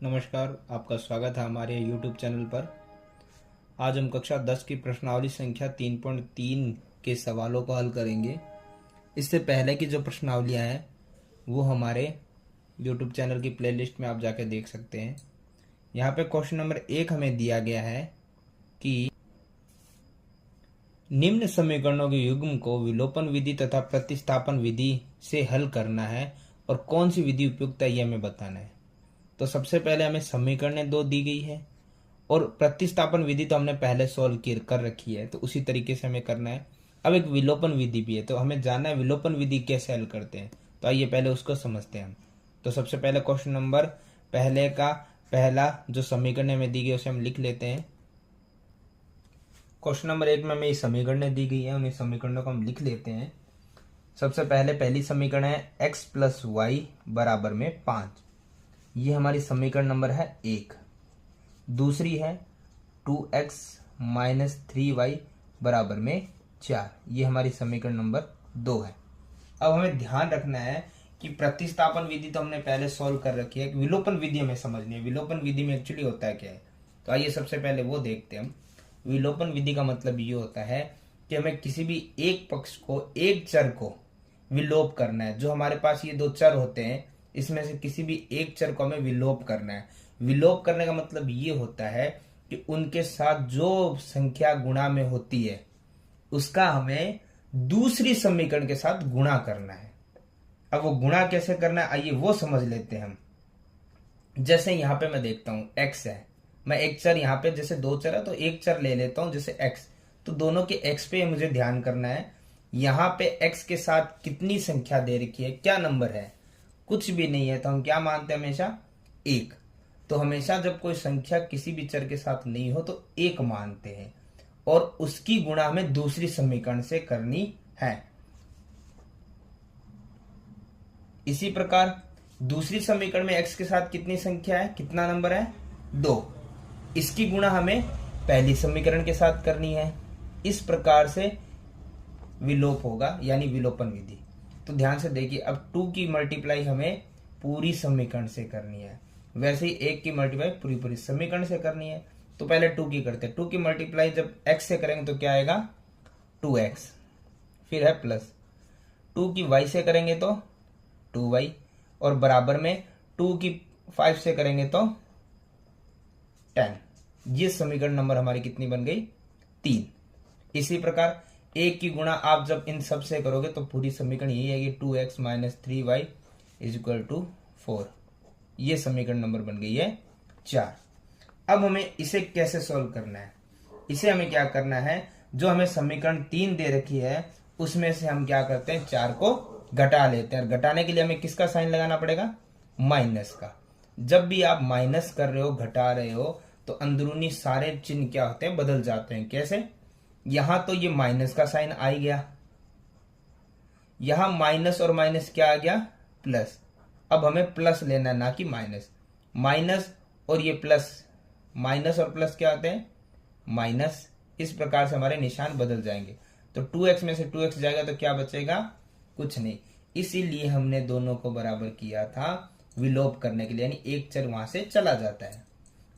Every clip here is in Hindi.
नमस्कार, आपका स्वागत है हमारे YouTube चैनल पर। आज हम कक्षा 10 की प्रश्नावली संख्या 3.3 के सवालों को हल करेंगे। इससे पहले की जो प्रश्नावलियाँ हैं वो हमारे YouTube चैनल की प्लेलिस्ट में आप जाके देख सकते हैं। यहाँ पे क्वेश्चन नंबर 1 हमें दिया गया है कि निम्न समीकरणों के युग्म को विलोपन विधि तथा प्रतिस्थापन विधि से हल करना है और कौन सी विधि उपयुक्त है, यह हमें बताना है। तो सबसे पहले हमें समीकरणें दो दी गई है और प्रतिस्थापन विधि तो हमने पहले सॉल्व कर रखी है, तो उसी तरीके से हमें करना है। अब एक विलोपन विधि भी है, तो हमें जानना है विलोपन विधि कैसे हल करते हैं। तो आइए पहले उसको समझते हैं हम। तो सबसे पहले क्वेश्चन नंबर पहले का पहला जो समीकरण हमें दी गई उसे हम लिख लेते हैं। क्वेश्चन नंबर 1 में हमें समीकरणें दी गई है, उन्हीं समीकरणों को हम लिख लेते हैं। सबसे पहले पहली समीकरण है x प्लस वाई बराबर में 5। ये हमारी समीकरण नंबर है 1। दूसरी है 2x माइनस 3y बराबर में 4। ये हमारी समीकरण नंबर 2 है। अब हमें ध्यान रखना है कि प्रतिस्थापन विधि तो हमने पहले सॉल्व कर रखी है, विलोपन विधि हमें समझनी है। विलोपन विधि में एक्चुअली होता है क्या है, तो आइए सबसे पहले वो देखते हैं हम। विलोपन विधि का मतलब ये होता है कि हमें किसी भी एक पक्ष को, एक चर को विलोप करना है। जो हमारे पास ये दो चर होते हैं, इसमें से किसी भी एक चर को हमें विलोप करना है। विलोप करने का मतलब ये होता है कि उनके साथ जो संख्या गुणा में होती है उसका हमें दूसरी समीकरण के साथ गुणा करना है। अब वो गुणा कैसे करना है, आइए वो समझ लेते हैं हम। जैसे यहां पे मैं देखता हूं x है, मैं एक चर यहाँ पे, जैसे दो चर है तो एक चर ले लेता हूं जैसे x, तो दोनों के x पे मुझे ध्यान करना है। यहाँ पे x के साथ कितनी संख्या दे रखी है, क्या नंबर है, कुछ भी नहीं है, तो हम क्या मानते हैं हमेशा, 1। तो हमेशा जब कोई संख्या किसी भी चर के साथ नहीं हो तो 1 मानते हैं और उसकी गुणा हमें दूसरी समीकरण से करनी है। इसी प्रकार दूसरी समीकरण में x के साथ कितनी संख्या है, कितना नंबर है, 2। इसकी गुणा हमें पहली समीकरण के साथ करनी है। इस प्रकार से विलोप होगा, यानी विलोपन विधि। तो ध्यान से देखिए, अब 2 की मल्टीप्लाई हमें पूरी समीकरण से करनी है, वैसे ही 1 की मल्टीप्लाई पूरी पूरी समीकरण से करनी है। तो पहले 2 की करते हैं। 2 की मल्टीप्लाई जब x से करेंगे तो क्या आएगा, 2x, फिर है प्लस 2 की y से करेंगे तो 2y, और बराबर में 2 की 5 से करेंगे तो 10। ये समीकरण नंबर हमारी कितनी बन गई, 3। इसी प्रकार 1 की गुणा आप जब इन सब से करोगे तो पूरी समीकरण यही आएगी, 2x minus 3y is equal to 4। ये समीकरण नंबर बन गई है 4। अब हमें इसे कैसे सॉल्व करना है, इसे हमें क्या करना है, जो हमें समीकरण 3 दे रखी है उसमें से हम क्या करते हैं, 4 को घटा लेते हैं। और घटाने के लिए हमें किसका साइन लगाना पड़ेगा, माइनस का। जब भी आप माइनस कर रहे हो, घटा रहे हो, तो अंदरूनी सारे चिन्ह क्या होते हैं, बदल जाते हैं। कैसे, यहां तो ये माइनस का साइन आ गया, यहां माइनस और माइनस क्या आ गया, प्लस। अब हमें प्लस लेना है, ना कि माइनस। माइनस और ये प्लस, माइनस और प्लस क्या होते हैं, माइनस। इस प्रकार से हमारे निशान बदल जाएंगे। तो 2x में से 2x जाएगा तो क्या बचेगा, कुछ नहीं। इसीलिए हमने दोनों को बराबर किया था विलोप करने के लिए, यानी एक चर वहां से चला जाता है।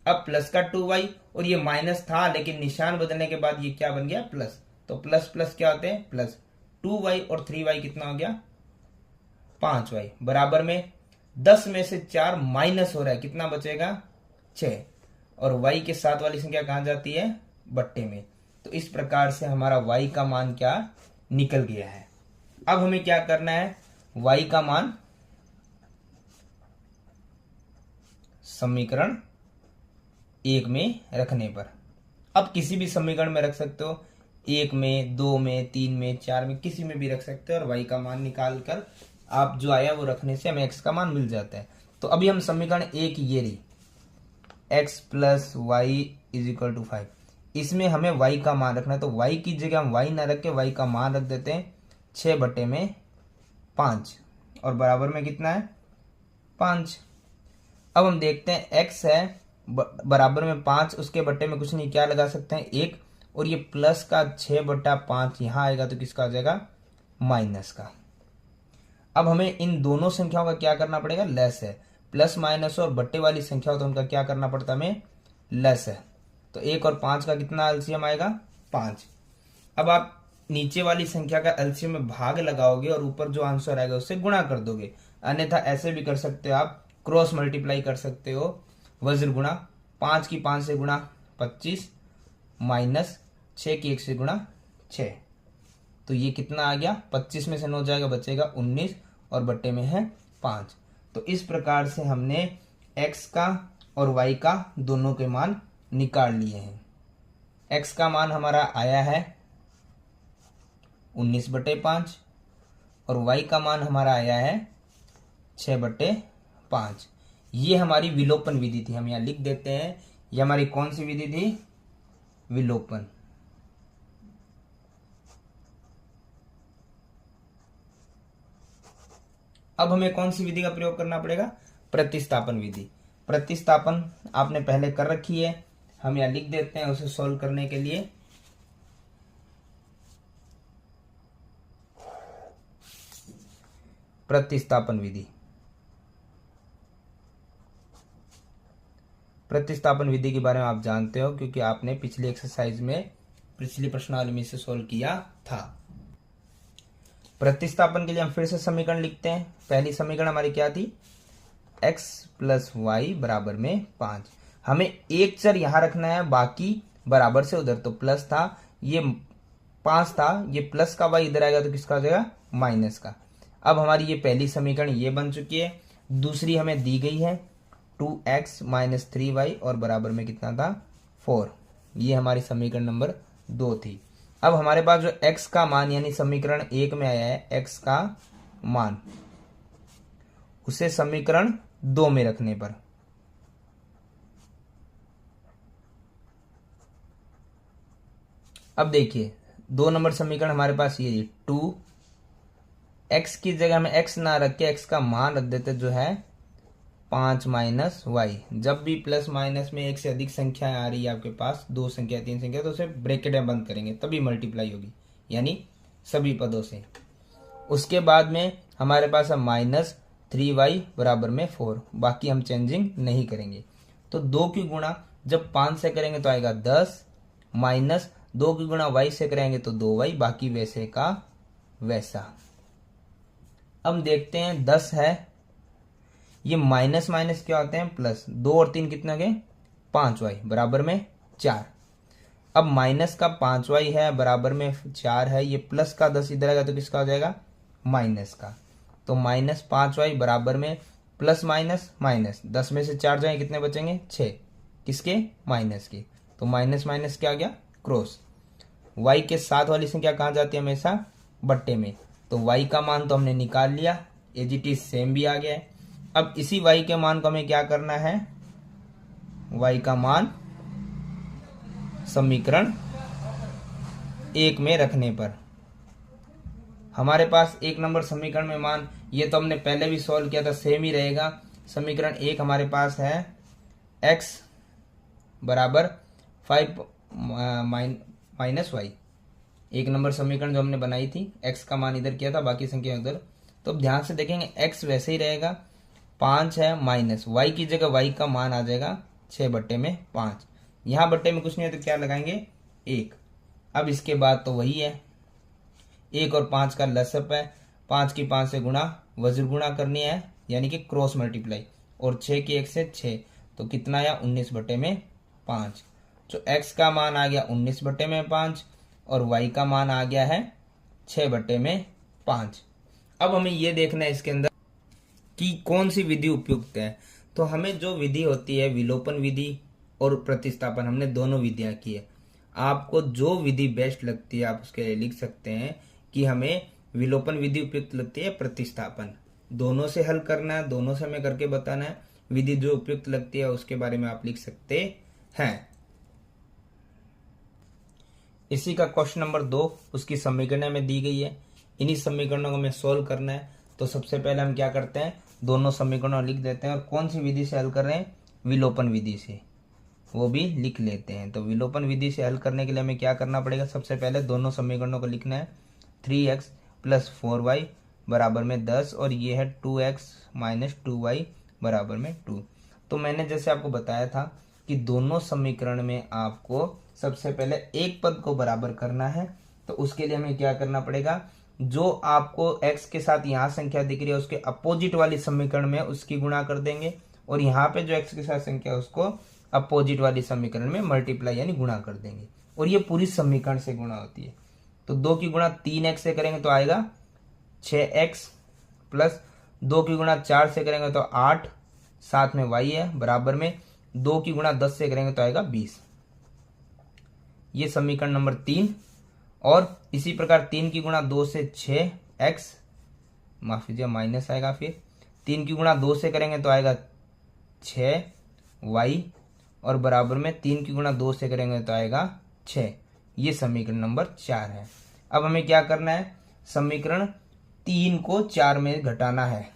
अब प्लस का 2y, और ये माइनस था लेकिन निशान बदलने के बाद ये क्या बन गया, प्लस। तो प्लस प्लस क्या होते हैं, प्लस। 2y और 3y कितना हो गया, 5y, बराबर में 10 में से 4 माइनस हो रहा है, कितना बचेगा, 6। और y के साथ वाली संख्या कहां जाती है, बट्टे में। तो इस प्रकार से हमारा y का मान क्या निकल गया है। अब हमें क्या करना है, y का मान समीकरण 1 में रखने पर, अब किसी भी समीकरण में रख सकते हो, 1 में, 2 में, 3 में, 4 में, किसी में भी रख सकते हो। और y का मान निकाल कर आप जो आया वो रखने से हमें x का मान मिल जाता है। तो अभी हम समीकरण 1 ये रही, x plus y is equal to 5, इसमें हमें y का मान रखना है। तो y की जगह हम y ना रख के y का मान रख देते हैं 6/5, और बराबर में कितना है, 5। अब हम देखते हैं x है बराबर में 5, उसके बट्टे में कुछ नहीं, क्या लगा सकते हैं, 1, और ये प्लस का 6/5 यहां आएगा तो किसका आ जाएगा, माइनस का। अब हमें इन दोनों संख्याओं का क्या करना पड़ेगा, लेस है। प्लस माइनस और बट्टे वाली संख्या हो तो उनका क्या करना पड़ता है, हमें लस है। तो 1 और 5 का कितना एलसीएम आएगा, 5। अब आप नीचे वाली संख्या का एलसीएम में भाग लगाओगे और ऊपर जो आंसर आएगा उससे गुणा कर दोगे। अन्यथा ऐसे भी कर सकते हो, आप क्रॉस मल्टीप्लाई कर सकते हो, वज्र गुणा। 5 की 5 से गुणा 25 माइनस 6 की 1 से गुणा 6। तो ये कितना आ गया, 25 में से 9 जाएगा, बचेगा 19 और बट्टे में है 5। तो इस प्रकार से हमने x का और y का दोनों के मान निकाल लिए हैं। x का मान हमारा आया है 19/5 और y का मान हमारा आया है 6/5। ये हमारी विलोपन विधि थी। हम यहाँ लिख देते हैं, ये हमारी कौन सी विधि थी, विलोपन। अब हमें कौन सी विधि का प्रयोग करना पड़ेगा, प्रतिस्थापन विधि। प्रतिस्थापन आपने पहले कर रखी है, हम यहाँ लिख देते हैं उसे सॉल्व करने के लिए। प्रतिस्थापन विधि, प्रतिस्थापन विधि के बारे में आप जानते हो क्योंकि आपने पिछली एक्सरसाइज में, पिछली प्रश्नावली में इसे सॉल्व किया था। प्रतिस्थापन के लिए हम फिर से समीकरण लिखते हैं। पहली समीकरण हमारी क्या थी, x प्लस वाई बराबर में 5। हमें एक चर यहां रखना है, बाकी बराबर से उधर। तो प्लस था, ये 5 था, ये प्लस का y इधर आएगा तो किसका आ जाएगा, माइनस का। अब हमारी ये पहली समीकरण ये बन चुकी है। दूसरी हमें दी गई है 2x माइनस 3y और बराबर में कितना था, 4। ये हमारी समीकरण नंबर 2 थी। अब हमारे पास जो x का मान यानी समीकरण 1 में आया है, x का मान, उसे समीकरण 2 में रखने पर अब देखिए 2 नंबर समीकरण हमारे पास ये 2, x की जगह में x ना रख के x का मान रख देते जो है 5 माइनस वाई। जब भी प्लस माइनस में एक से अधिक संख्याएं आ रही है आपके पास, 2 संख्या 3 संख्या, तो उसे ब्रैकेट में बंद करेंगे तभी मल्टीप्लाई होगी, यानी सभी पदों से। उसके बाद में हमारे पास है माइनस 3y बराबर में 4। बाकी हम चेंजिंग नहीं करेंगे। तो 2 की गुणा जब 5 से करेंगे तो आएगा 10, माइनस 2 की गुणा y से करेंगे तो 2y, बाकी वैसे का वैसा। अब देखते हैं 10 है, ये माइनस माइनस क्या होते हैं, प्लस। 2 और 3 कितने हो गए, 5y बराबर में 4। अब माइनस का 5y है बराबर में 4 है, ये प्लस का 10 इधर आएगा तो किसका हो जाएगा, माइनस का। तो माइनस 5y बराबर में प्लस माइनस माइनस, 10 में से 4 जाए कितने बचेंगे, 6, किसके, माइनस के। तो माइनस माइनस क्या आ गया, क्रॉस। y के साथ वाली संख्या कहाँ जाती है, हमेशा बट्टे में। तो y का मान तो हमने निकाल लिया, एज इट इज सेम भी आ गया है। अब इसी y के मान को हमें क्या करना है, y का मान समीकरण 1 में रखने पर हमारे पास 1 नंबर समीकरण में मान, ये तो हमने पहले भी सॉल्व किया था, सेम ही रहेगा। समीकरण 1 हमारे पास है x बराबर 5 माइनस वाई। 1 नंबर समीकरण जो हमने बनाई थी, x का मान इधर किया था, बाकी संख्या उधर। तो अब ध्यान से देखेंगे x वैसे ही रहेगा, 5 है, माइनस y की जगह y का मान आ जाएगा 6/5। यहाँ बट्टे में कुछ नहीं है तो क्या लगाएंगे, 1। अब इसके बाद तो वही है, 1 और 5 का लसअप है, 5 की 5 से गुणा, वज्र गुणा करनी है यानी कि क्रॉस मल्टीप्लाई, और 6 की 1 से 6, तो कितना आया, 19/5। तो x का मान आ गया 19/5 और y का मान आ गया है 6/5। अब हमें ये देखना है इसके अंदर कि कौन सी विधि उपयुक्त है। तो हमें जो विधि होती है, विलोपन विधि और प्रतिस्थापन, हमने दोनों विधियां की है। आपको जो विधि बेस्ट लगती है आप उसके लिए लिख सकते हैं कि हमें विलोपन विधि उपयुक्त लगती है, प्रतिस्थापन। दोनों से हल करना है, दोनों से हमें करके बताना है। विधि जो उपयुक्त लगती है उसके बारे में आप लिख सकते हैं। इसी का क्वेश्चन नंबर 2, उसकी समीकरण में दी गई है। इन्हीं समीकरणों को हमें सोल्व करना है। तो सबसे पहले हम क्या करते हैं, दोनों समीकरणों लिख देते हैं, और कौन सी विधि से हल कर रहे हैं, विलोपन विधि से, वो भी लिख लेते हैं। तो विलोपन विधि से हल करने के लिए हमें क्या करना पड़ेगा, सबसे पहले दोनों समीकरणों को लिखना है। 3x प्लस 4y बराबर में 10, और ये है 2x माइनस 2y बराबर में 2। तो मैंने जैसे आपको बताया था कि दोनों समीकरण में आपको सबसे पहले एक पद को बराबर करना है। तो उसके लिए हमें क्या करना पड़ेगा, जो आपको x के साथ यहाँ संख्या दिख रही है उसके अपोजिट वाली समीकरण में उसकी गुणा कर देंगे, और यहाँ पे जो x के साथ संख्या है उसको अपोजिट वाली समीकरण में मल्टीप्लाई यानी गुणा कर देंगे, और ये पूरी समीकरण से गुणा होती है। तो 2 की गुणा 3x से करेंगे तो आएगा 6x, प्लस 2 की गुणा 4 से करेंगे तो 8, साथ में y है, बराबर में 2 की गुणा 10 से करेंगे तो आएगा 20। ये समीकरण नंबर 3। और इसी प्रकार 3 की गुणा 2 से 6x, माफ कीजिए माइनस आएगा, फिर 3 की गुणा 2 से करेंगे तो आएगा 6y, और बराबर में 3 की गुणा 2 से करेंगे तो आएगा 6। ये समीकरण नंबर 4 है। अब हमें क्या करना है, समीकरण 3 को 4 में घटाना है।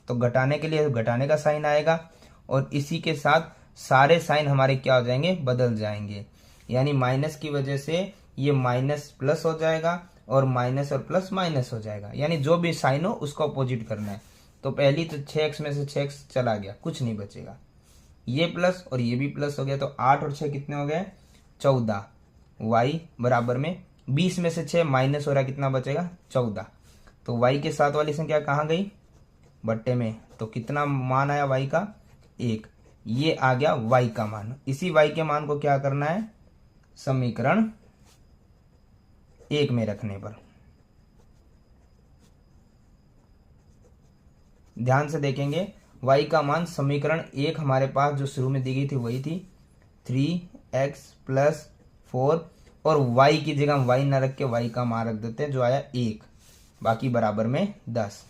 तो घटाने के लिए घटाने का साइन आएगा, और इसी के साथ सारे साइन हमारे क्या हो जाएंगे, बदल जाएंगे। यानी माइनस की वजह से ये माइनस प्लस हो जाएगा, और माइनस और प्लस माइनस हो जाएगा, यानी जो भी साइन हो उसको अपोजिट करना है। तो पहली तो 6x में से 6x चला गया, कुछ नहीं बचेगा। ये प्लस और ये भी प्लस हो गया, तो 8 और 6 कितने हो गए, 14। y बराबर में 20 में से 6 माइनस हो रहा है, कितना बचेगा, 14। तो y के साथ वाली संख्या कहाँ गई, बट्टे में। तो कितना मान आया y का, 1। ये आ गया y का मान। इसी y के मान को क्या करना है, समीकरण 1 में रखने पर। ध्यान से देखेंगे, y का मान समीकरण 1 हमारे पास जो शुरू में दी गई थी वही थी 3x प्लस 4, और y की जगह हम y ना रख के y का मान रख देते हैं जो आया 1, बाकी बराबर में 10।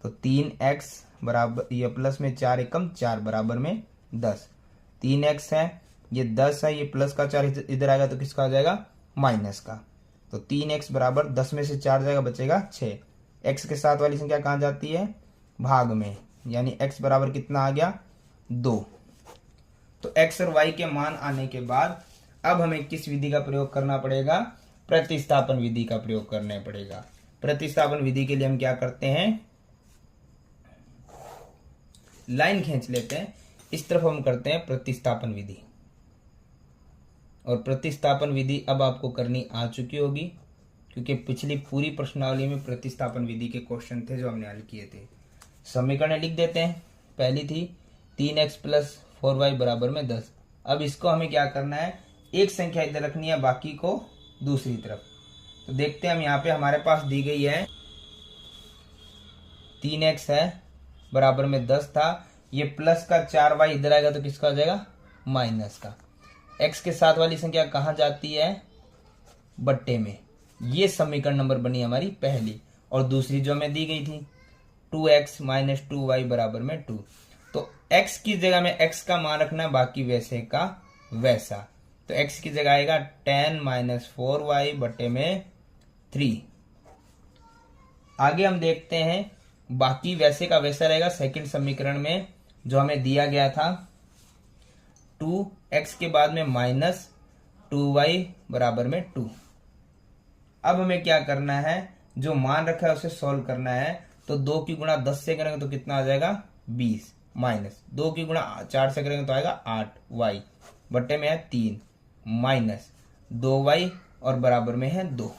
तो 3x बराबर, ये प्लस में 4 एकम 4 बराबर में 10। 3x है, ये 10 है, ये प्लस का 4 इधर आएगा तो किसका आ जाएगा, माइनस का। तो 3x बराबर 10 में से 4 जाएगा, बचेगा 6। x के साथ वाली संख्या कहाँ जाती है, भाग में, यानी x बराबर कितना आ गया, 2। तो x और y के मान आने के बाद अब हमें किस विधि का प्रयोग करना पड़ेगा, प्रतिस्थापन विधि का प्रयोग करना पड़ेगा। प्रतिस्थापन विधि के लिए हम क्या करते हैं, लाइन खींच लेते हैं, इस तरफ हम करते हैं प्रतिस्थापन विधि। और प्रतिस्थापन विधि अब आपको करनी आ चुकी होगी, क्योंकि पिछली पूरी प्रश्नावली में प्रतिस्थापन विधि के क्वेश्चन थे जो हमने हल किए थे। समीकरण लिख देते हैं। पहली थी 3x प्लस 4y बराबर में 10। अब इसको हमें क्या करना है, एक संख्या इधर रखनी है, बाकी को दूसरी तरफ। तो देखते हैं, हम यहाँ पे हमारे पास दी गई है 3x है बराबर में 10 था, ये प्लस का 4y इधर आएगा तो किसका हो जाएगा, माइनस का। x के साथ वाली संख्या कहाँ जाती है, बट्टे में। ये समीकरण नंबर बनी हमारी पहली। और दूसरी जो हमें दी गई थी 2x माइनस 2y बराबर में 2। तो x की जगह में x का मान रखना, बाकी वैसे का वैसा। तो x की जगह आएगा 10 माइनस 4y बटे में 3। आगे हम देखते हैं, बाकी वैसे का वैसा रहेगा। सेकंड समीकरण में जो हमें दिया गया था 2x के बाद में माइनस 2y बराबर में 2। अब हमें क्या करना है, जो मान रखा है उसे सॉल्व करना है। तो 2 की गुणा 10 से करेंगे तो कितना आ जाएगा, 20, माइनस 2 की गुणा 4 से करेंगे तो आएगा 8y बटे में है 3, माइनस 2y और बराबर में है 2।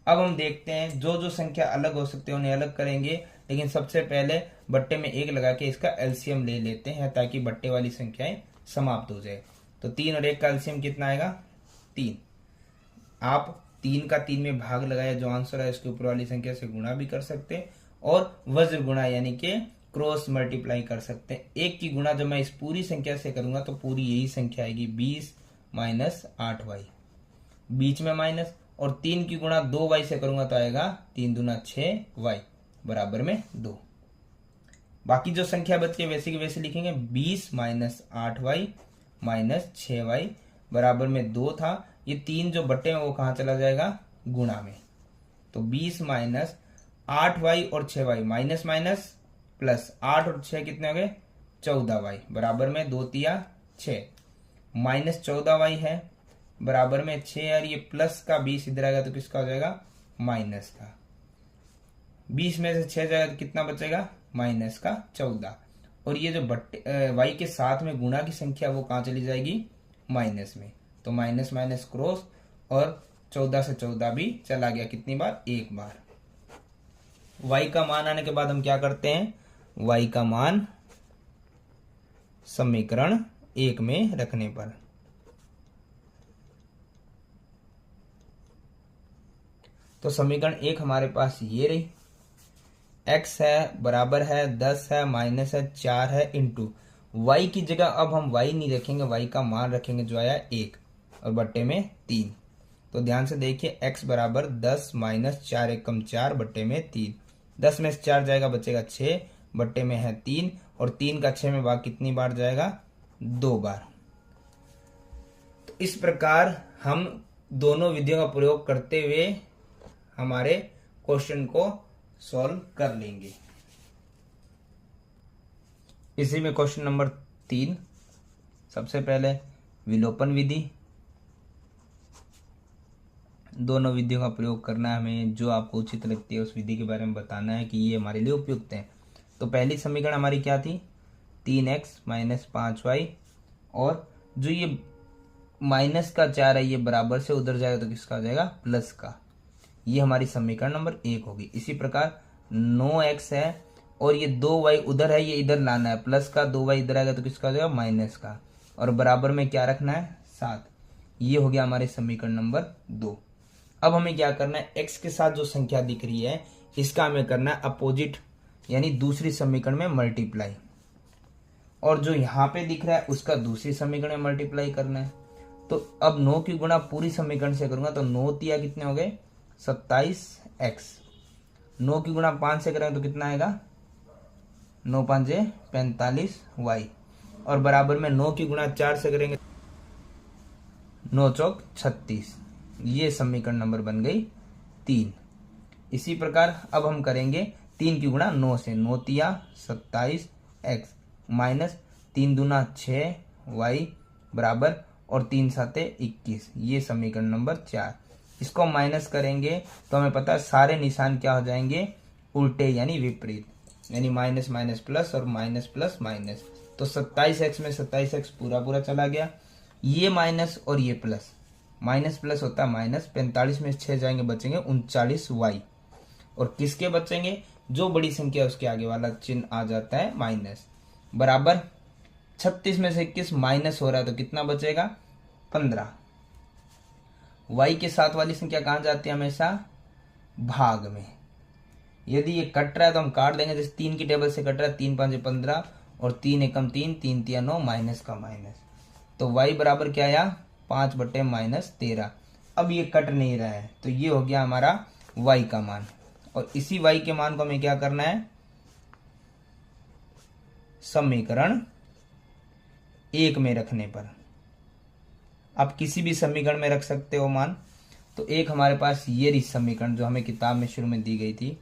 अब हम देखते हैं, जो जो संख्या अलग हो सकते हैं उन्हें अलग करेंगे, लेकिन सबसे पहले बट्टे में 1 लगा के इसका एलसीएम ले लेते हैं, ताकि बट्टे वाली संख्याएं समाप्त हो जाए। तो 3 और 1 का एलसीएम कितना आएगा, 3। आप 3 का 3 में भाग लगाया, जो आंसर है उसके ऊपर वाली संख्या से गुणा भी कर सकते हैं, और वज्र गुणा यानी कि क्रॉस मल्टीप्लाई कर सकते हैं। 1 की गुणा जब मैं इस पूरी संख्या से करूंगा तो पूरी यही संख्या आएगी 20 माइनस 8y, बीच में माइनस। और 3 की गुणा 2y से करूंगा तो आएगा 3 दूना 6y बराबर में 2। बाकी जो संख्या बच गई वैसे की वैसे लिखेंगे। 20 माइनस 8y माइनस 6y बराबर में 2 था। ये 3 जो बटे में वो कहाँ चला जाएगा, गुणा में। तो 20 माइनस 8y और 6y, माइनस माइनस प्लस, 8 और 6 कितने हो गए, 14y बराबर में 2 तिया 6, माइनस 14y है बराबर में 6। और ये प्लस का 20 इधर आएगा तो किसका हो जाएगा, माइनस का। 20 में से 6 जाएगा तो कितना बचेगा, माइनस का 14। और ये जो बट्टे वाई के साथ में गुणा की संख्या वो कहाँ चली जाएगी, माइनस में। तो माइनस माइनस क्रॉस, और 14 से 14 भी चला गया, कितनी बार, एक बार। y का मान आने के बाद हम क्या करते हैं, y का मान समीकरण 1 में रखने पर, तो समीकरण 1 हमारे पास ये रही, x है बराबर है 10 है माइनस है 4 है इंटू y की जगह अब हम y नहीं रखेंगे, y का मान रखेंगे जो आया 1 और बट्टे में 3। तो ध्यान से देखिए x बराबर 10 माइनस 4 एकम 4 बट्टे में 3, 10 में से 4 जाएगा बचेगा 6 बट्टे में है 3, और 3 का 6 में भाग कितनी बार जाएगा, 2 बार। तो इस प्रकार हम दोनों विधियों का प्रयोग करते हुए हमारे क्वेश्चन को सॉल्व कर लेंगे। इसी में क्वेश्चन नंबर 3, सबसे पहले विलोपन विधि, दोनों विधियों का प्रयोग करना है हमें, जो आपको उचित लगती है उस विधि के बारे में बताना है कि ये हमारे लिए उपयुक्त है। तो पहली समीकरण हमारी क्या थी, 3x माइनस 5y, और जो ये माइनस का 4 है ये बराबर से उधर जाएगा तो किसका आ जाएगा, प्लस का। ये हमारी समीकरण नंबर 1 होगी। इसी प्रकार 9x है और ये 2y उधर है, ये इधर लाना है, प्लस का 2y इधर आएगा तो किसका आ जाएगा, माइनस का, और बराबर में क्या रखना है, 7। ये हो गया हमारे समीकरण नंबर 2। अब हमें क्या करना है, x के साथ जो संख्या दिख रही है इसका हमें करना है अपोजिट, यानी दूसरी समीकरण में मल्टीप्लाई, और जो यहाँ पे दिख रहा है उसका दूसरी समीकरण में मल्टीप्लाई करना है। तो अब 9 की गुणा पूरी समीकरण से करूंगा तो 9 तिया कितने हो गए, 27x। 9 की गुणा 5 से करेंगे तो कितना आएगा, 9 5 45y, और बराबर में 9 की गुणा 4 से करेंगे 9 चौक 36। ये समीकरण नंबर बन गई 3। इसी प्रकार अब हम करेंगे 3 की गुणा 9 से, 9 तिया 27x माइनस 3 दूना 6y बराबर, और 3 साते 21। ये समीकरण नंबर 4। इसको माइनस करेंगे तो हमें पता है सारे निशान क्या हो जाएंगे, उल्टे यानी विपरीत, यानी माइनस माइनस प्लस और माइनस प्लस माइनस। तो 27x में 27x पूरा पूरा चला गया, ये माइनस और ये प्लस, माइनस प्लस होता है माइनस, 45 में 6 जाएंगे बचेंगे 39y, और किसके बचेंगे, जो बड़ी संख्या है उसके आगे वाला चिन्ह आ जाता है माइनस, बराबर 36 में से 21 माइनस हो रहा है तो कितना बचेगा, 15। y के साथ वाली संख्या कहां जाती है, हमेशा भाग में। यदि ये कट रहा है तो हम काट देंगे, जैसे 3 की टेबल से कट रहा है, 3 5 15 और 3 एकम 3, 3 तिया 9, माइनस का माइनस, तो y बराबर क्या आया, 5 बटे माइनस 13। अब ये कट नहीं रहा है तो ये हो गया हमारा y का मान, और इसी y के मान को हमें क्या करना है, समीकरण 1 में रखने पर। आप किसी भी समीकरण में रख सकते हो मान। तो एक हमारे पास ये रही समीकरण जो हमें किताब में शुरू में दी गई थी,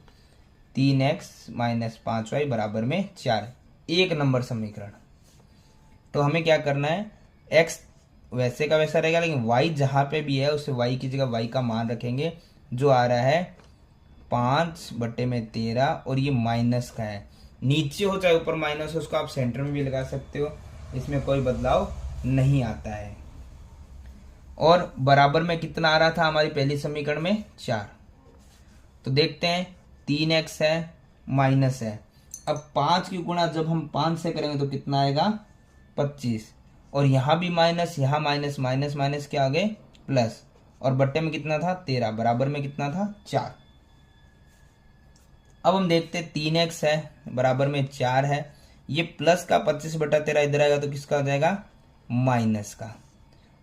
3x माइनस 5y बराबर में 4, 1 नंबर समीकरण। तो हमें क्या करना है, x वैसे का वैसा रहेगा, लेकिन y जहां पे भी है उसे y की जगह y का मान रखेंगे, जो आ रहा है 5 बटे में 13, और ये माइनस का है, नीचे हो चाहे ऊपर माइनस हो, उसको आप सेंटर में भी लगा सकते हो, इसमें कोई बदलाव नहीं आता है। और बराबर में कितना आ रहा था हमारी पहली समीकरण में, 4। तो देखते हैं 3x है माइनस है, अब 5 की गुणा जब हम 5 से करेंगे तो कितना आएगा, 25, और यहां भी माइनस, यहां माइनस, माइनस माइनस क्या आ गए, प्लस, और बट्टे में कितना था, 13, बराबर में कितना था, 4। अब हम देखते हैं 3x है बराबर में 4 है, ये प्लस का 25 बटा 13 इधर आएगा तो किसका आ जाएगा, माइनस का,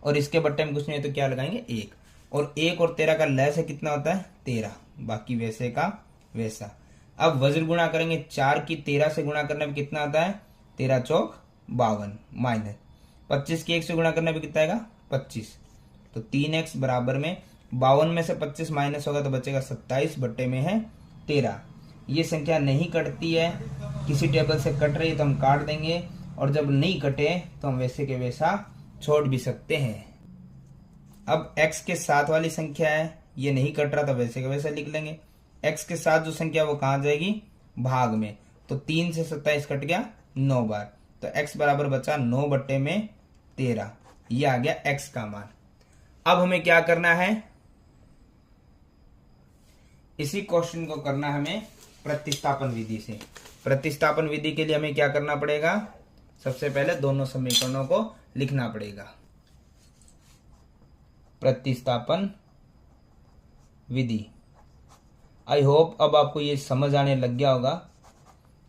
और इसके बट्टे में कुछ नहीं है तो क्या लगाएंगे, 1, और 1 और 13 का लय से कितना होता है, 13, बाकी वैसे का वैसा। अब वज्र गुणा करेंगे, 4 की 13 से गुणा करने में कितना आता है, 13 चौक 52, माइनस 25 की 1 से गुणा करने में कितना आएगा, 25। तो 3x बराबर में 52 में से 25 माइनस होगा तो बचेगा 27 बट्टे में है 13। ये संख्या नहीं कटती है, किसी टेबल से कट रही है तो हम काट देंगे, और जब नहीं कटे तो हम वैसे के वैसा छोड़ भी सकते हैं। अब x के साथ वाली संख्या है, ये नहीं कट रहा तो वैसे के वैसे लिख लेंगे। x के साथ जो संख्या वो कहाँ जाएगी, भाग में, तो 3 से 27 कट गया 9 बार। तो x बराबर बचा 9 बट्टे में 13। ये आ गया x का मान। अब हमें क्या करना है, इसी क्वेश्चन को करना हमें प्रतिस्थापन विधि से। प्रतिस्थापन विधि के लिए हमें क्या करना पड़ेगा, सबसे पहले दोनों समीकरणों को लिखना पड़ेगा। प्रतिस्थापन विधि। आई होप अब आपको ये समझ आने लग गया होगा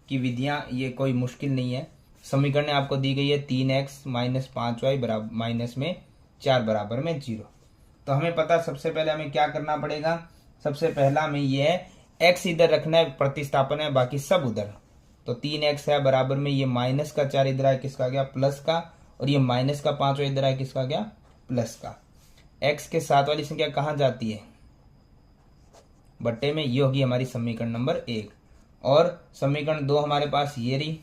कि विधियां ये कोई मुश्किल नहीं है। समीकरण आपको दी गई है 3x माइनस 5y बराबर माइनस में 4 बराबर में 0। तो हमें पता, सबसे पहले हमें क्या करना पड़ेगा, सबसे पहला हमें ये है x इधर रखना है, प्रतिस्थापन है, बाकी सब उधर। तो 3x है बराबर में ये माइनस का 4 इधर है किसका गया प्लस का, और ये माइनस का 5 इधर है किसका गया प्लस का। x के साथ वाली संख्या कहाँ जाती है, बट्टे में। ये होगी हमारी समीकरण नंबर 1। और समीकरण 2 हमारे पास ये रही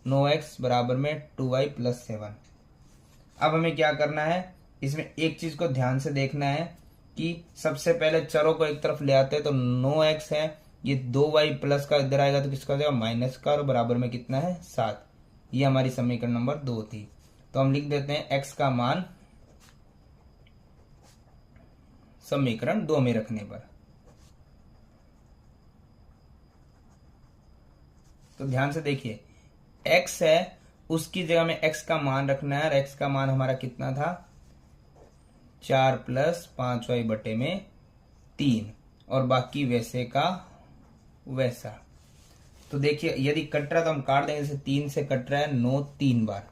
9x बराबर में 2y प्लस 7। अब हमें क्या करना है, इसमें एक चीज को ध्यान से देखना है कि सबसे पहले चरों को एक तरफ ले आते हैं। तो 9x है, ये 2y प्लस का इधर आएगा तो किसका हो जाएगा माइनस का, और बराबर में कितना है 7। ये हमारी समीकरण नंबर 2 थी। तो हम लिख देते हैं x का मान समीकरण 2 में रखने पर। तो ध्यान से देखिए, x है उसकी जगह में x का मान रखना है, और x का मान हमारा कितना था 4 प्लस 5y बटे में 3, और बाकी वैसे का वैसा। तो देखिए यदि कट रहा तो हम काट देंगे, जैसे 3 से कट रहा है 9 3 बार।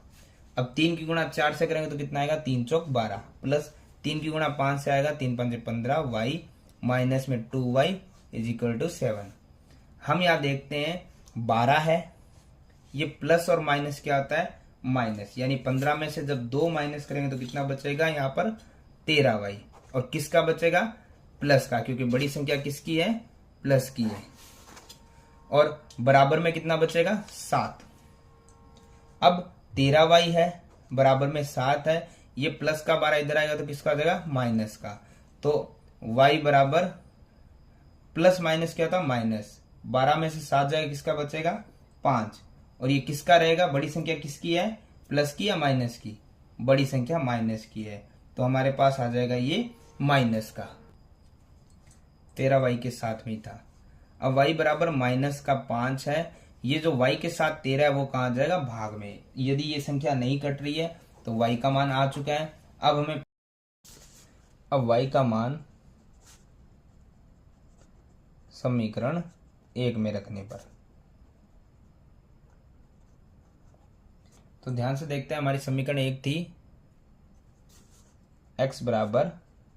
अब 3 की गुणा 4 से करेंगे तो कितना आएगा 3 चौक 12, प्लस 3 की गुणा 5 से आएगा 3 5 15 y माइनस में 2y इज इक्वल टू 7। हम यहाँ देखते हैं 12 है, ये प्लस और माइनस क्या होता है माइनस, यानी 15 में से जब 2 माइनस करेंगे तो कितना बचेगा यहाँ पर 13y, और किसका बचेगा प्लस का, क्योंकि बड़ी संख्या किसकी है प्लस की है। और बराबर में कितना बचेगा 7। अब 13y है बराबर में 7 है, ये प्लस का 12 इधर आएगा तो किसका आ जाएगा माइनस का। तो y बराबर प्लस माइनस क्या था माइनस, 12 में से 7 जाएगा किसका बचेगा 5, और ये किसका रहेगा, बड़ी संख्या किसकी है प्लस की या माइनस की, बड़ी संख्या माइनस की है। तो हमारे पास आ जाएगा ये माइनस का, 13y के साथ में था। अब y बराबर माइनस का 5 है, ये जो y के साथ 13 है वो कहाँ जाएगा भाग में। यदि ये संख्या नहीं कट रही है तो y का मान आ चुका है। अब y का मान समीकरण 1 में रखने पर। तो ध्यान से देखते हैं, हमारी समीकरण 1 थी x बराबर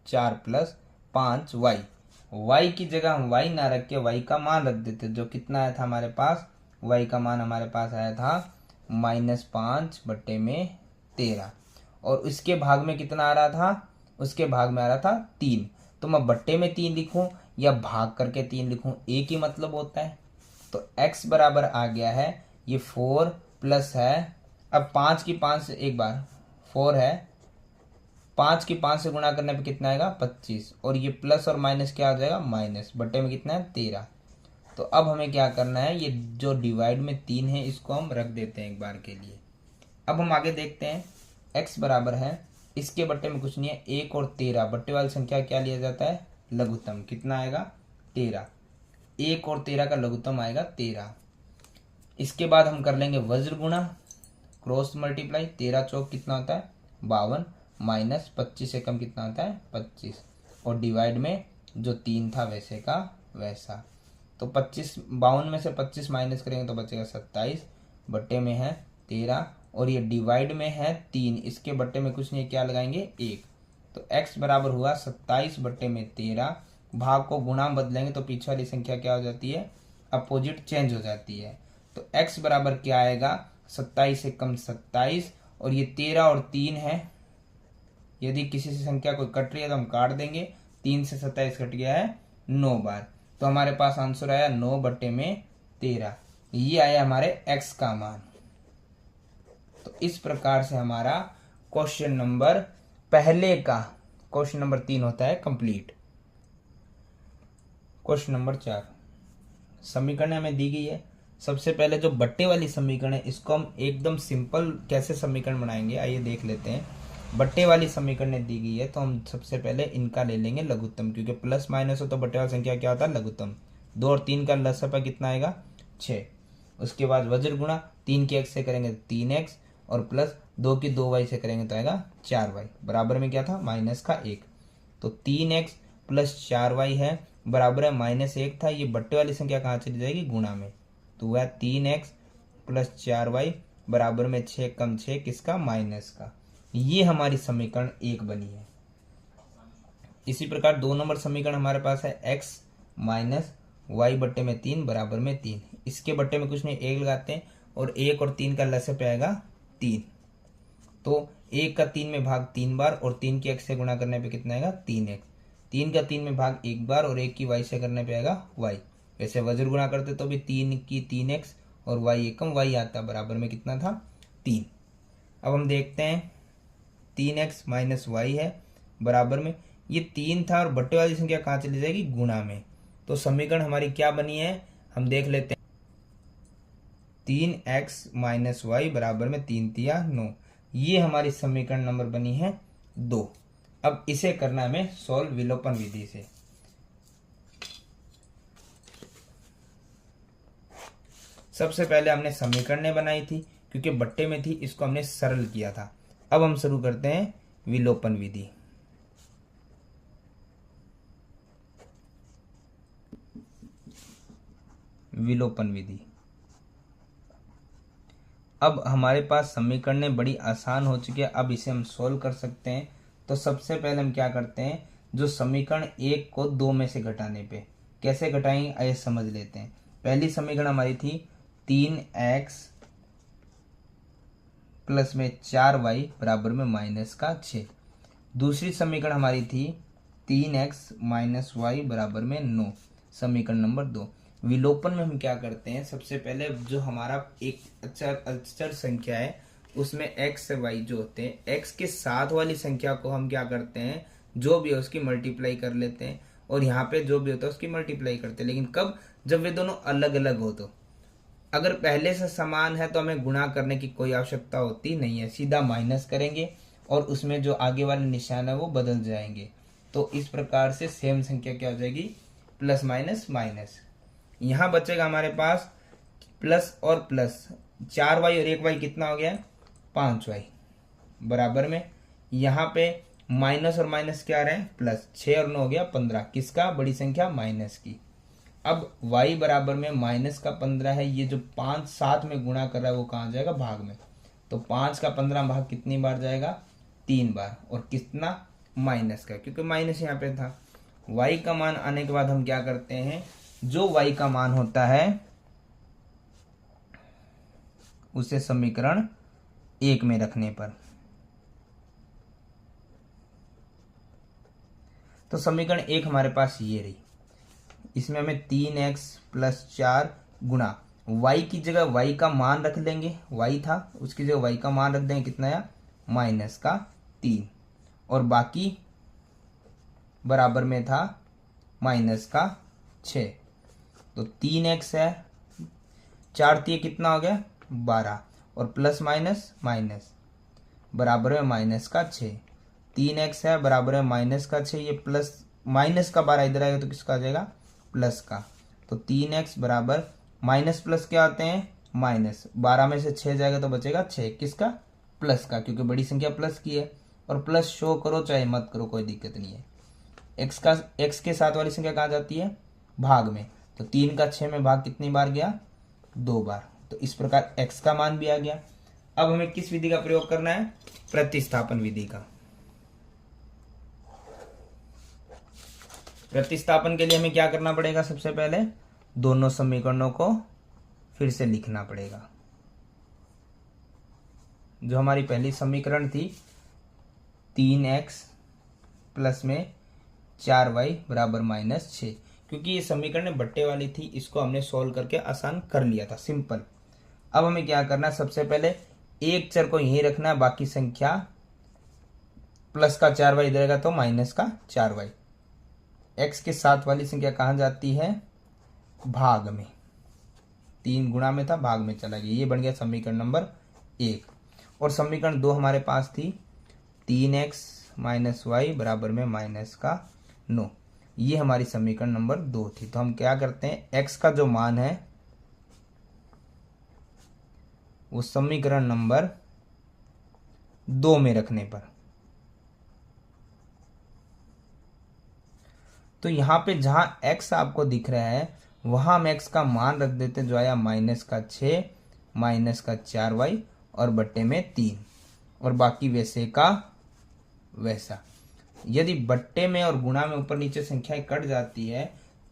4 प्लस 5y। y की जगह हम y ना रख के y का मान रख देते, जो कितना आया था हमारे पास, y का मान हमारे पास आया था -5 बट्टे में 13, और उसके भाग में कितना आ रहा था, उसके भाग में आ रहा था 3। तो मैं बट्टे में 3 लिखूं या भाग करके 3 लिखूं, एक ही मतलब होता है। तो x बराबर आ गया है ये 4 प्लस है, अब 5 की 5 से एक बार 4 है, 5 की 5 से गुणा करने पे कितना आएगा 25, और ये प्लस और माइनस क्या आ जाएगा माइनस, बट्टे में कितना है 13। तो अब हमें क्या करना है, ये जो डिवाइड में 3 है इसको हम रख देते हैं एक बार के लिए। अब हम आगे देखते हैं, x बराबर है, इसके बट्टे में कुछ नहीं है, 1 और 13 बट्टे वाली संख्या क्या लिया जाता है लघुत्तम, कितना आएगा 13, 1 और 13 का लघुत्तम आएगा 13। इसके बाद हम कर लेंगे वज्र गुणा, क्रॉस मल्टीप्लाई, 13 चौक कितना होता है 52, माइनस 25 से कम कितना होता है 25, और डिवाइड में जो 3 था वैसे का वैसा। तो 52 में से 25 माइनस करेंगे तो बचेगा 27, बट्टे में है 13, और ये डिवाइड में है 3, इसके बट्टे में कुछ नहीं, क्या लगाएंगे 1। तो x बराबर हुआ 27 बट्टे में 13, भाग को गुणा बदलेंगे तो पीछे वाली संख्या क्या हो जाती है अपोजिट चेंज हो जाती है। तो x बराबर क्या आएगा 27 से कम 27, और ये 13 और 3 है, यदि किसी से संख्या कोई कट रही है तो हम काट देंगे, 3 से 27 कट गया है 9 बार। तो हमारे पास आंसर आया 9 बट्टे में 13, ये आया हमारे x का मान। तो इस प्रकार से हमारा क्वेश्चन नंबर पहले का, क्वेश्चन नंबर 3 होता है कंप्लीट। क्वेश्चन नंबर 4, समीकरण हमें दी गई है, सबसे पहले जो बट्टे वाली समीकरण है इसको हम एकदम सिंपल कैसे समीकरण बनाएंगे आइए देख लेते हैं। बट्टे वाली समीकरण दी गई है तो हम सबसे पहले इनका ले लेंगे लघुत्तम, क्योंकि प्लस माइनस हो तो बट्टे वाली संख्या क्या होता है लघुत्तम। 2 और 3 का लसापा कितना आएगा 6। उसके बाद वज्र गुणा 3 की x से करेंगे तो 3x और प्लस 2 की 2y से करेंगे तो आएगा 4y बराबर में क्या था माइनस का 1। तो 3x प्लस 4y है बराबर है -1 था। ये बट्टे वाली संख्या कहाँ चली जाएगी गुणा में, तो वह 3x प्लस 4y बराबर में 6 कम 6 किसका माइनस का। ये हमारी समीकरण 1 बनी है। इसी प्रकार 2 नंबर समीकरण हमारे पास है x माइनस वाई बट्टे में 3 बराबर में 3। इसके बट्टे में कुछ नहीं 1 लगाते हैं और 1 और 3 का लसाअ पे आएगा 3। तो 1 का 3 में भाग 3 बार और 3 की x से गुणा करने पे कितना आएगा 3x। 3 का 3 में भाग 1 बार और 1 की y से करने पे आएगा y। वैसे वज्र गुणा करते तो भी 3 की 3x और y एकम y आता बराबर में कितना था 3। अब हम देखते हैं 3x माइनस वाई है बराबर में ये 3 था और बट्टे वाली संख्या कहाँ चली जाएगी गुणा में। तो समीकरण हमारी क्या बनी है हम देख लेते हैं। 3x माइनस वाई बराबर में 3 तिया 9। ये हमारी समीकरण नंबर बनी है 2। अब इसे करना हमें सॉल्व विलोपन विधि से। सबसे पहले हमने समीकरण बनाई थी क्योंकि बट्टे में थी, इसको हमने सरल किया था। अब हम शुरू करते हैं विलोपन विधि। विलोपन विधि अब हमारे पास समीकरण बड़ी आसान हो चुकी है, अब इसे हम सोल्व कर सकते हैं। तो सबसे पहले हम क्या करते हैं, जो समीकरण 1 को 2 में से घटाने पे कैसे घटाएंगे आइए समझ लेते हैं। पहली समीकरण हमारी थी 3x प्लस में 4y बराबर में माइनस का 6। दूसरी समीकरण हमारी थी 3x माइनस वाई बराबर में 9। समीकरण नंबर 2। विलोपन में हम क्या करते हैं, सबसे पहले जो हमारा एक अचर संख्या है उसमें x से y जो होते हैं, x के साथ वाली संख्या को हम क्या करते हैं जो भी है उसकी मल्टीप्लाई कर लेते हैं और यहाँ पे जो भी होता है उसकी मल्टीप्लाई करते हैं। लेकिन कब, जब वे दोनों अलग अलग हो। तो अगर पहले से समान है तो हमें गुणा करने की कोई आवश्यकता होती नहीं है, सीधा माइनस करेंगे और उसमें जो आगे वाले निशान है वो बदल जाएंगे। तो इस प्रकार से सेम संख्या क्या हो जाएगी प्लस माइनस माइनस। यहाँ बचेगा हमारे पास प्लस और प्लस 4y और 1y कितना हो गया 5y बराबर में यहाँ पे माइनस और माइनस क्या रहे प्लस 6 और 9 हो गया 15। किसका बड़ी संख्या माइनस की। अब y बराबर में माइनस का 15 है, ये जो 5 साथ में गुणा कर रहा है वो कहाँ जाएगा भाग में। तो 5 का 15 भाग कितनी बार जाएगा 3 बार और कितना माइनस का, क्योंकि माइनस यहाँ पे था। y का मान आने के बाद हम क्या करते हैं, जो y का मान होता है उसे समीकरण 1 में रखने पर, तो समीकरण 1 हमारे पास ये रही। इसमें हमें 3x प्लस 4 गुणा y की जगह y का मान रख लेंगे, y था उसकी जगह y का मान रख देंगे कितना आया माइनस का 3 और बाकी बराबर में था माइनस का 6। तो 3x है 4 3 कितना हो गया 12 और प्लस माइनस माइनस बराबर में माइनस का 6। 3x है बराबर है माइनस का 6, ये प्लस माइनस का 12 इधर आएगा तो किसका आ जाएगा प्लस का। तो 3x बराबर माइनस प्लस क्या होते हैं माइनस, 12 में से 6 जाएगा तो बचेगा 6 किसका प्लस का, क्योंकि बड़ी संख्या प्लस की है। और प्लस शो करो चाहे मत करो कोई दिक्कत नहीं है। x के साथ वाली संख्या कहाँ जाती है भाग में, तो 3 का 6 में भाग कितनी बार गया 2 बार। तो इस प्रकार x का मान भी आ गया। अब हमें किस विधि का प्रयोग करना है, प्रतिस्थापन विधि का। प्रतिस्थापन के लिए हमें क्या करना पड़ेगा, सबसे पहले दोनों समीकरणों को फिर से लिखना पड़ेगा। जो हमारी पहली समीकरण थी 3x प्लस में 4y बराबर माइनस 6, क्योंकि ये समीकरण बट्टे वाली थी, इसको हमने सॉल्व करके आसान कर लिया था सिंपल। अब हमें क्या करना है, सबसे पहले एक चर को यहीं रखना है, बाकी संख्या प्लस का 4y इधर रहेगा तो माइनस का 4y। x के साथ वाली संख्या कहाँ जाती है भाग में, 3 गुणा में था, भाग में चला गया। ये बन गया समीकरण नंबर 1। और समीकरण 2 हमारे पास थी 3x माइनस वाई बराबर में माइनस का 9। ये हमारी समीकरण नंबर 2 थी। तो हम क्या करते हैं, x का जो मान है वो समीकरण नंबर 2 में रखने पर, तो यहाँ पे जहां x आपको दिख रहा है वहां हम x का मान रख देते हैं, जो आया माइनस का 6 माइनस का 4y और बट्टे में 3, और बाकी वैसे का वैसा। यदि बट्टे में और गुणा में ऊपर नीचे संख्याएं कट जाती है,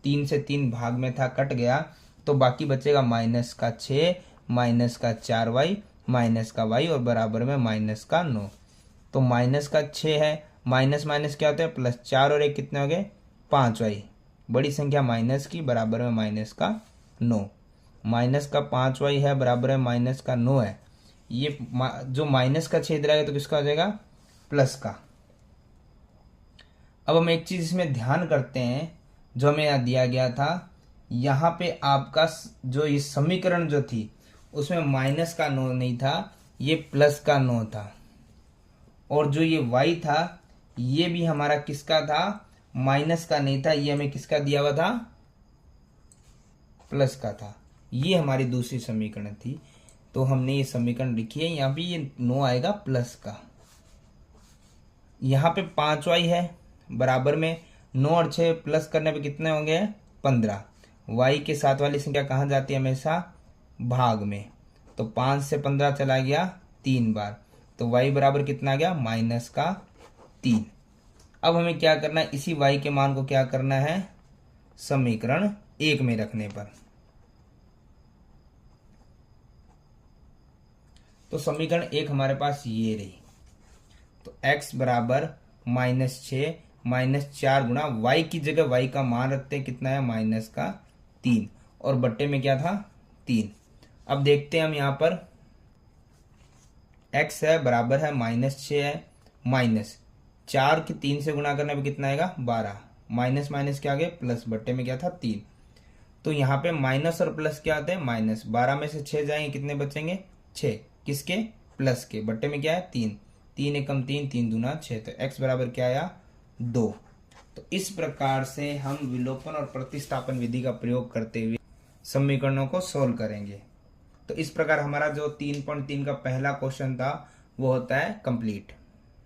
3 से 3 भाग में था, कट गया, तो बाकी बचेगा माइनस का 6 माइनस का 4y माइनस का y और बराबर में माइनस का 9। तो माइनस का 6 है, माइनस माइनस क्या होता है प्लस, 4 और 1 कितने हो गए 5y, बड़ी संख्या माइनस की, बराबर में माइनस का 9। माइनस का 5y है बराबर है माइनस का 9 है। ये जो माइनस का 6 रहेगा तो किसका हो जाएगा, प्लस का। अब हम एक चीज इसमें ध्यान करते हैं, जो हमें यहाँ दिया गया था, यहाँ पे आपका जो ये समीकरण जो थी उसमें माइनस का 9 नहीं था, ये प्लस का 9 था। और जो ये y था ये भी हमारा किसका था, माइनस का नहीं था, ये हमें किसका दिया हुआ था, प्लस का था। ये हमारी दूसरी समीकरण थी। तो हमने ये समीकरण लिखी है, यहाँ पे ये 9 आएगा प्लस का। यहाँ पे 5y है बराबर में 9 और 6 प्लस करने पे कितने होंगे 15। y के साथ वाली संख्या कहाँ जाती है, हमेशा भाग में। तो 5 से 15 चला गया 3 बार, तो y बराबर कितना आ गया माइनस का 3। अब हमें क्या करना है, इसी y के मान को क्या करना है, समीकरण 1 में रखने पर। तो समीकरण 1 हमारे पास ये रही। तो x बराबर -6 -4 गुणा y की जगह y का मान रखते हैं, कितना है माइनस का 3, और बट्टे में क्या था 3। अब देखते हैं हम यहाँ पर x है बराबर है -6 है, माइनस 4 के 3 से गुणा करने पे कितना आएगा 12, माइनस माइनस क्या आ गया प्लस, बट्टे में क्या था 3। तो यहाँ पे माइनस और प्लस क्या आते हैं माइनस, 12 में से 6 जाएंगे कितने बचेंगे 6, किसके प्लस के, बट्टे में क्या है 3, 3 एकम 3, 3 दूना 6। तो x बराबर क्या आया 2। तो इस प्रकार से हम विलोपन और प्रतिस्थापन विधि का प्रयोग करते हुए समीकरणों को सोल्व करेंगे। तो इस प्रकार हमारा जो 3.3 का पहला क्वेश्चन था वो होता है कंप्लीट।